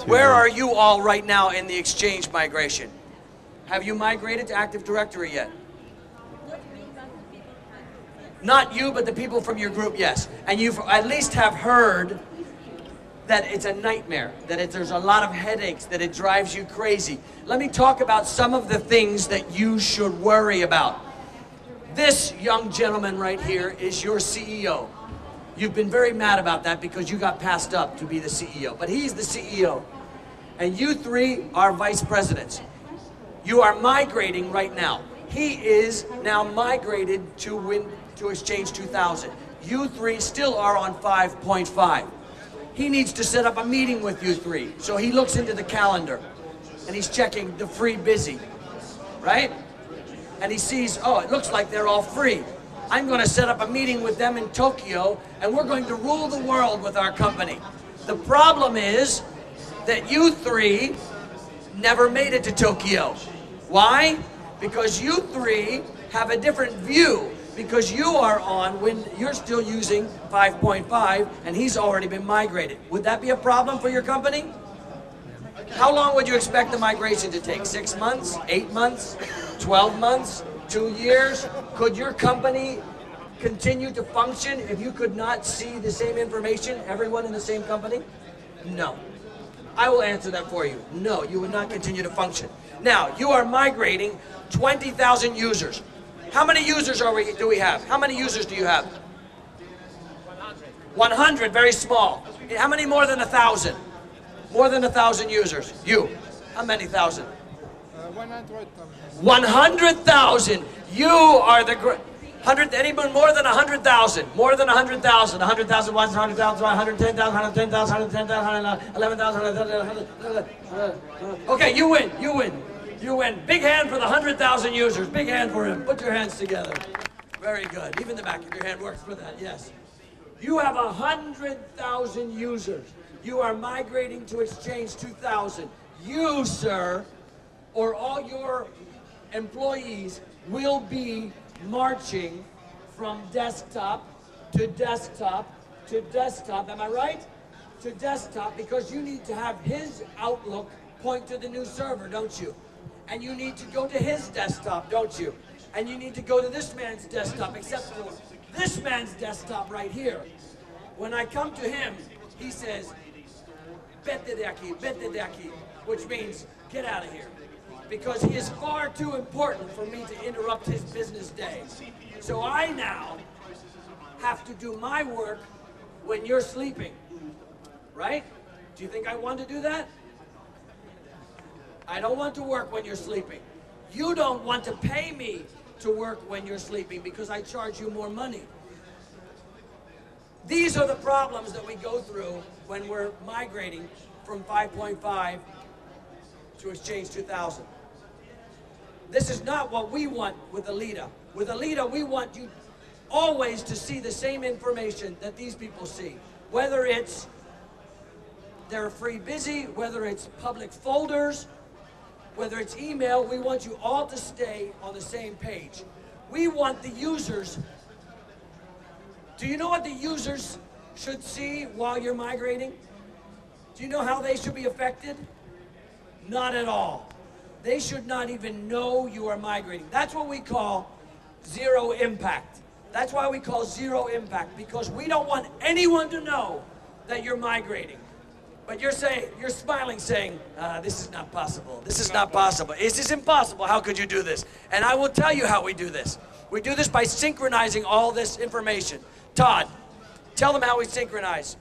Where are you all right now in the Exchange migration? Have you migrated to Active Directory yet? Not you, but the people from your group, yes. And you've at least have heard that it's a nightmare, that there's a lot of headaches, that it drives you crazy. Let me talk about some of the things that you should worry about. This young gentleman right here is your CEO. You've been very mad about that because you got passed up to be the CEO, but he's the CEO. And you three are vice presidents. You are migrating right now. He is now migrated to Exchange 2000. You three still are on 5.5. He needs to set up a meeting with you three. So he looks into the calendar and he's checking the free busy, right? And he sees, oh, it looks like they're all free. I'm going to set up a meeting with them in Tokyo and we're going to rule the world with our company. The problem is that you three never made it to Tokyo. Why? Because you three have a different view. Because you are on when you're still using 5.5 and he's already been migrated. Would that be a problem for your company? How long would you expect the migration to take? 6 months? 8 months? 12 months? 2 years? Could your company continue to function if you could not see the same information, everyone in the same company? No. I will answer that for you. No, you would not continue to function. Now, you are migrating 20,000 users. How many users do we have? How many users do you have? 100, very small. How many more than 1,000? More than 1,000 users. You. How many thousand? 100,000. 100,000. You are the 100. Anyone more than 100,000? More than 100,000. 100,000, 100,000, 110,000, 110,000, 110,000, 11,000. Okay, you win. You win. You win. Big hand for the 100,000 users. Big hand for him. Put your hands together. Very good. Even the back of your hand works for that. Yes. You have 100,000 users. You are migrating to Exchange 2000. You, sir, or all your employees will be marching from desktop to desktop to desktop. Am I right? To desktop, because you need to have his Outlook point to the new server, don't you? And you need to go to his desktop, don't you? And you need to go to this man's desktop, except for this man's desktop right here. When I come to him, he says, "Vete de aquí," which means, get out of here. Because he is far too important for me to interrupt his business day. So I now have to do my work when you're sleeping, right? Do you think I want to do that? I don't want to work when you're sleeping. You don't want to pay me to work when you're sleeping because I charge you more money. These are the problems that we go through when we're migrating from 5.5 to Exchange 2000. This is not what we want with Alita. With Alita, we want you always to see the same information that these people see. Whether it's their free busy, whether it's public folders, whether it's email, we want you all to stay on the same page. We want the users. Do you know what the users should see while you're migrating? Do you know how they should be affected? Not at all. They should not even know you are migrating. That's what we call zero impact. That's why we call zero impact, because we don't want anyone to know that you're migrating. But you're smiling, saying, this is not possible. This is not possible. This is impossible. How could you do this? And I will tell you how we do this. We do this by synchronizing all this information. Todd, tell them how we synchronize.